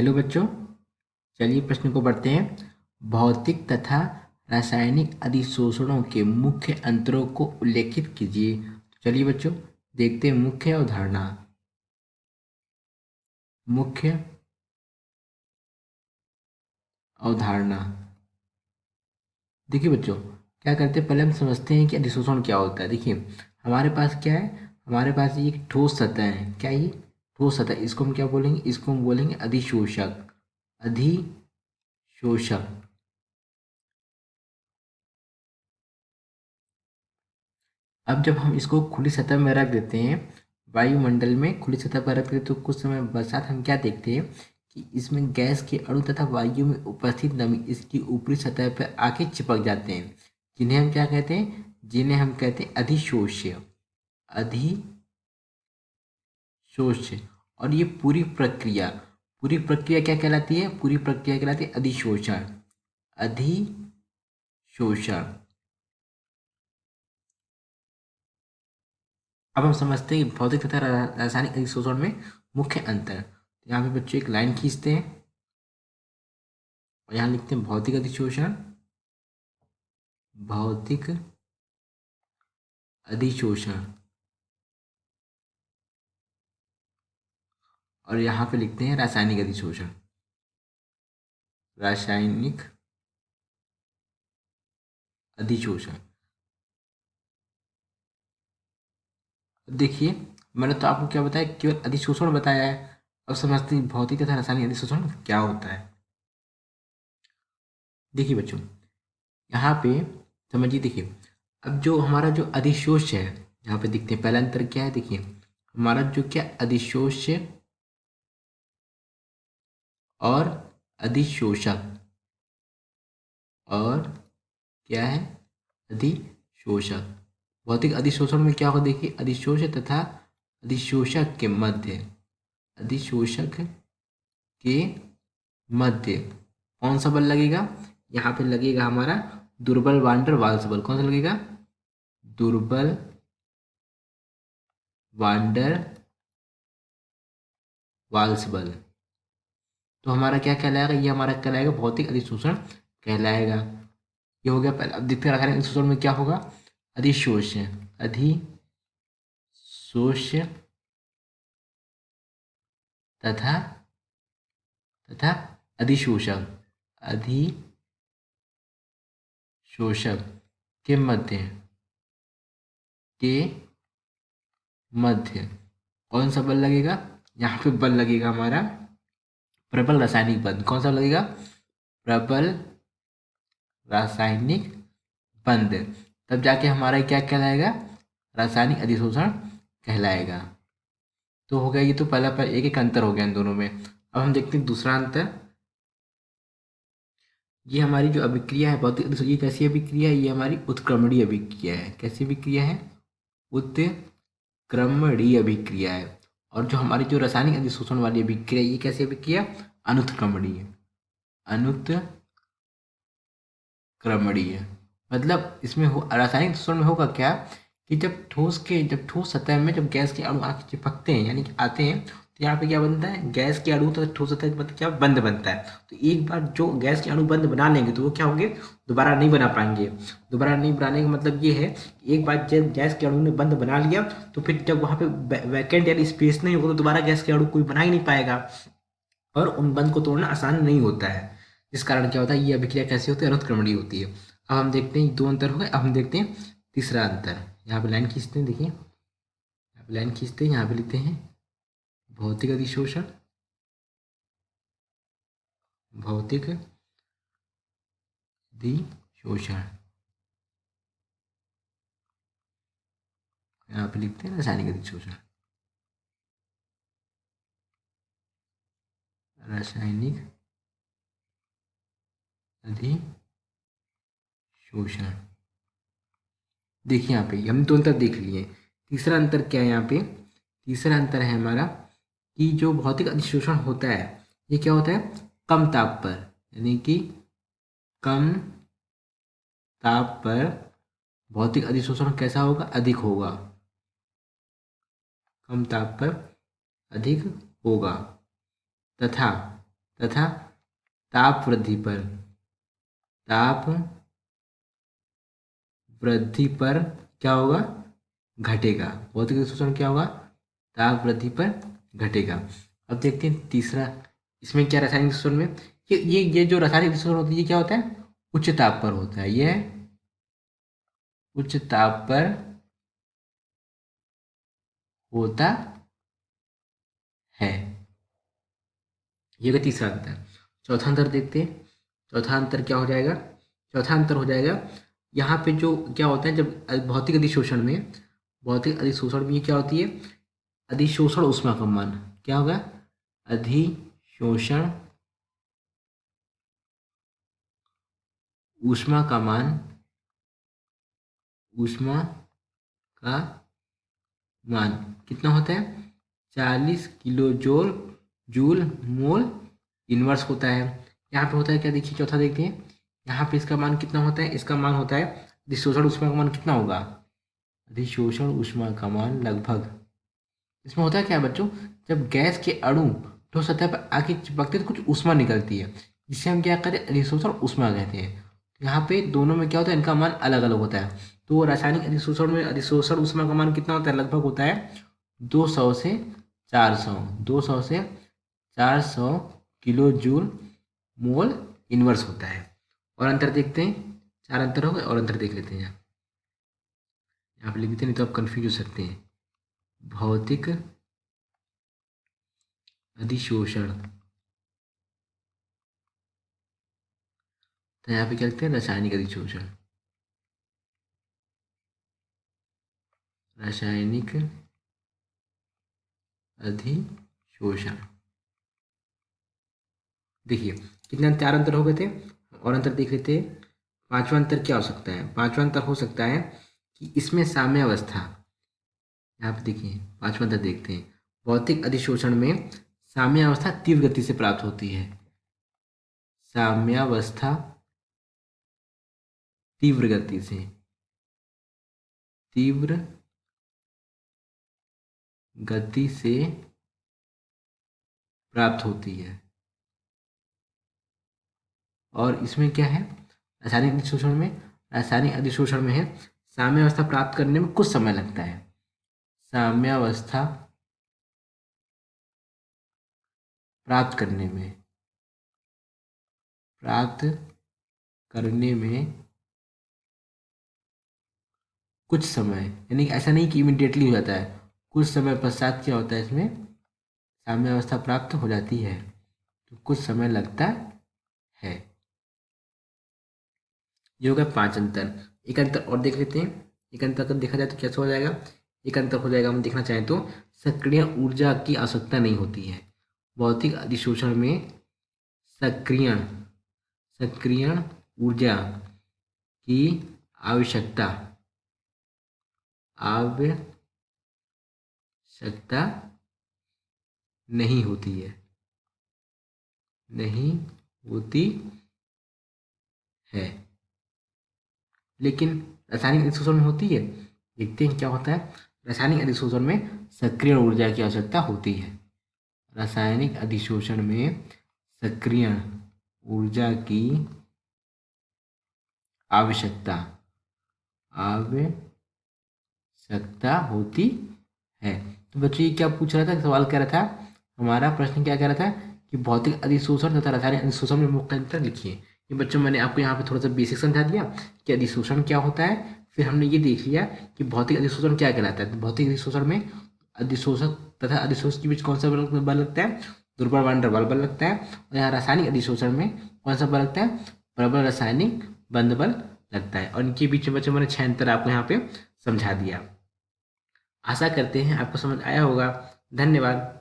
Hello बच्चों, चलिए प्रश्न को पढ़ते हैं। भौतिक तथा रासायनिक अधिशोषणों के मुख्य अंतरों को उल्लेखित कीजिए। चलिए बच्चों, देखते हैं मुख्य अवधारणा। मुख्य अवधारणा देखिए बच्चों, क्या करते हैं, पहले हम समझते हैं कि अधिशोषण क्या होता है। देखिए, हमारे पास क्या है, हमारे पास ये एक ठोस सतह है। क्या ये ठोस सतह, इसको हम क्या बोलेंगे, इसको हम बोलेंगे अधिशोषक। अधिशोषक। अब जब हम इसको खुली सतह में रख देते हैं, वायुमंडल में खुली सतह पर रख देते हैं, तो कुछ समय पश्चात हम क्या देखते हैं कि इसमें गैस के अणु तथा वायु में उपस्थित नमी इसकी ऊपरी सतह पर आके चिपक जाते हैं, जिन्हें हम क्या कहते हैं, जिन्हें हम कहते हैं अधिशोष्य। अधिशोष्य। और ये पूरी प्रक्रिया क्या कहलाती है, पूरी प्रक्रिया कहलाती है अधिशोषण। अधिशोषण। अब हम समझते हैं कि भौतिक तथा रासायनिक अधिशोषण में मुख्य अंतर। तो यहाँ पे बच्चों एक लाइन खींचते हैं और यहाँ लिखते हैं भौतिक अधिशोषण। भौतिक अधिशोषण। और यहाँ पे लिखते हैं रासायनिक अधिशोषण। रासायनिक अधिशोषण। देखिए, मैंने तो आपको क्या बताया, केवल अधिशोषण बताया है। अब समझते हैं भौतिक तथा रासायनिक अधिशोषण क्या होता है। देखिए बच्चों, यहाँ पे समझिए। देखिए, अब जो हमारा जो अधिशोष्य है, यहाँ पे दिखते हैं, पहला अंतर क्या है। देखिए, हमारा जो क्या अधिशोष्य और अधिशोषक, और क्या है, अधिशोषक। भौतिक अधिशोषण में क्या होगा, देखिए, अधिशोषक तथा अधिशोषक के मध्य, अधिशोषक के मध्य कौन सा बल लगेगा, यहाँ पे लगेगा हमारा दुर्बल वांडर वाल्स बल। कौन सा लगेगा, दुर्बल वांडर वाल्स बल। तो हमारा क्या कहलाएगा, ये हमारा कहलाएगा भौतिक अधिशोषण कहलाएगा। ये हो गया पहला। अब देखते हैं रासायनिक अधिशोषण में क्या होगा, अधिशोष्य। अधिशोष्य तथा तथा अधिशोषक। अधिशोषक के मध्य, के मध्य कौन सा बल लगेगा, यहाँ पे बल लगेगा हमारा प्रबल रासायनिक बंध। कौन सा लगेगा, प्रबल रासायनिक बंध। तब जाके हमारा क्या कहलाएगा, रासायनिक अधिशोषण कहलाएगा। तो हो गया, ये तो पहला एक एक अंतर हो गया इन दोनों में। अब हम देखते हैं दूसरा अंतर। ये हमारी जो अभिक्रिया है भौतिक अधिशोषण, ये कैसी अभिक्रिया है, ये हमारी उत्क्रमणीय अभिक्रिया है। कैसी अभिक्रिया है, उत्क्रमणीय अभिक्रिया है। और जो हमारी जो रासायनिक अधिशोषण वाली अभिक्रिया, ये कैसी अभिक्रिया, अनुत्क्रमणीय। अनुत्क्रमणीय मतलब इसमें हो, रासायनिक अधिशोषण में होगा क्या कि जब ठोस सतह में जब गैस के अणु आके चिपकते हैं, यानी कि आते हैं, तो यहाँ पे क्या बनता है, गैस के अणु तथा ठोस सतह मतलब क्या, बंध बनता है। तो एक बार जो गैस के अणु बंध बना लेंगे तो वो क्या होंगे, दोबारा नहीं बना पाएंगे। दोबारा नहीं बनाने का मतलब ये है कि एक बार जब गैस के अणु ने बंध बना लिया, तो फिर जब वहाँ पे वैकेंट यानी स्पेस नहीं होगा, तो दोबारा गैस के अणु कोई बना ही नहीं पाएगा, और उन बंध को तोड़ना आसान नहीं होता है। इस कारण क्या होता है, ये अभिक्रिया कैसी होती है, अनुत्क्रमणीय होती है। अब हम देखते हैं, दो अंतर हो गए। अब हम देखते हैं तीसरा अंतर। यहाँ पे लाइन खींचते हैं। देखिए, यहाँ पे लाइन खींचते हैं, यहाँ पे लिखते हैं भौतिक अधिशोषण। भौतिक अधिशोषण। यहाँ पे लिखते हैं रासायनिक अधिशोषण। रासायनिक अधिशोषण। देखिए, यहाँ पे हम दो अंतर देख लिए। तीसरा अंतर क्या है, यहाँ पे तीसरा अंतर है हमारा कि जो भौतिक अधिशोषण होता है, ये क्या होता है, कम ताप पर, यानी कि कम ताप पर भौतिक अधिशोषण कैसा होगा, अधिक होगा। कम ताप पर अधिक होगा। तथा तथा ताप वृद्धि पर, ताप वृद्धि पर क्या होगा, घटेगा। भौतिक अधिशोषण क्या होगा, ताप वृद्धि पर घटेगा। अब देखते हैं तीसरा, इसमें क्या रासायनिक अधिशोषण में, ये जो रासायनिक अधिशोषण होता है ये क्या होता है, उच्च ताप पर होता है। यह उच्च ताप पर होता है। ये का तीसरा अंतर। चौथा अंतर देखते हैं। चौथा अंतर क्या हो जाएगा, चौथा अंतर हो जाएगा यहाँ पे जो क्या होता है, जब भौतिक अधिशोषण में, भौतिक अधिशोषण में क्या होती है, अधिशोषण ऊष्मा का मान क्या होगा, अधिशोषण ऊष्मा का मान, ऊष्मा का मान कितना होता है, 40 kilo joule joule mole inverse होता है। यहाँ पे होता है क्या, देखिए चौथा देखते हैं। यहाँ पे इसका मान कितना होता है, इसका मान होता है, अधिशोषण ऊष्मा का मान कितना होगा, अधिशोषण ऊष्मा का मान लगभग, इसमें होता है क्या बच्चों, जब गैस के अणु ठोस सतह पर आके चिपकते हैं तो कुछ ऊष्मा निकलती है, जिससे हम क्या कहते हैं, अधिशोषण ऊष्मा कहते हैं। यहाँ पे दोनों में क्या होता है, इनका मान अलग अलग होता है। तो रासायनिक अधिशोषण में अधिशोषण ऊष्मा का मान कितना होता है, लगभग होता है 200 से 400, 200 से 400 किलो जूल मोल इनवर्स होता है। और अंतर देखते हैं, 4 अंतर हो गए, और अंतर देख लेते हैं। यहाँ पे लिख देते हैं, नहीं तो आप कंफ्यूज हो सकते हैं। भौतिक अधिशोषण, तो यहाँ पे क्या लिखते हैं, रासायनिक अधिशोषण, रासायनिक अधिशोषण। देखिए कितने 4 अंतर हो गए थे, और अंतर देख लेते हैं। पांचवा अंतर क्या हो सकता है, पांचवा अंतर हो सकता है कि इसमें साम्यावस्था, यहाँ पे देखिए पांचवा अंतर देखते हैं। भौतिक अधिशोषण में साम्यावस्था तीव्र गति से प्राप्त होती है, साम्यावस्था तीव्र गति से, तीव्र गति से प्राप्त होती है। और इसमें क्या है, रासायनिक अधिशोषण में, रासायनिक अधिशोषण में है साम्यावस्था प्राप्त करने में कुछ समय लगता है, साम्यावस्था प्राप्त करने में, प्राप्त करने में कुछ समय, यानी ऐसा नहीं कि इमिडिएटली हो जाता है, कुछ समय पश्चात क्या होता है, इसमें साम्यावस्था प्राप्त हो जाती है, तो कुछ समय लगता है। ये हो गया 5 अंतर। एक अंतर और देख लेते हैं। एक अंतर अगर देखा जाए तो कैसे हो जाएगा, एक अंतर हो जाएगा, हम देखना चाहें तो सक्रिय ऊर्जा की आवश्यकता नहीं होती है। भौतिक अधिशोषण में सक्रियण सक्रियण ऊर्जा की आवश्यकता आवश्यकता नहीं होती है, नहीं होती है। लेकिन रासायनिक अधिशोषण में होती है। देखते हैं क्या होता है, रासायनिक अधिशोषण में सक्रियण ऊर्जा की आवश्यकता होती है, रासायनिक अधिशोषण में सक्रियण ऊर्जा की आवश्यकता आवश्यकता होती है। तो बच्चों ये क्या पूछ रहा था, सवाल कह रहा था, हमारा प्रश्न क्या कह रहा था कि भौतिक अधिशोषण तथा रासायनिक अधिशोषण में मुख्य अंतर लिखिए। ये बच्चों मैंने आपको यहाँ पे थोड़ा सा बेसिक समझा दिया कि अधिशोषण क्या होता है, फिर हमने ये देख लिया कि भौतिक अधिशोषण क्या कहलाता है। तो भौतिक अधिशोषण में अधिशोषक तथा अधिशोषक के बीच कौन सा बल लगता है, दुर्बल वान डर बल लगता है। और यहाँ रासायनिक अधिशोषण में कौन सा बल लगता है, प्रबल रासायनिक बंध बल लगता है। और इनके बीच में बच्चों मैंने 6 अंतर आपको यहाँ पे समझा दिया। आशा करते हैं आपको समझ आया होगा। धन्यवाद।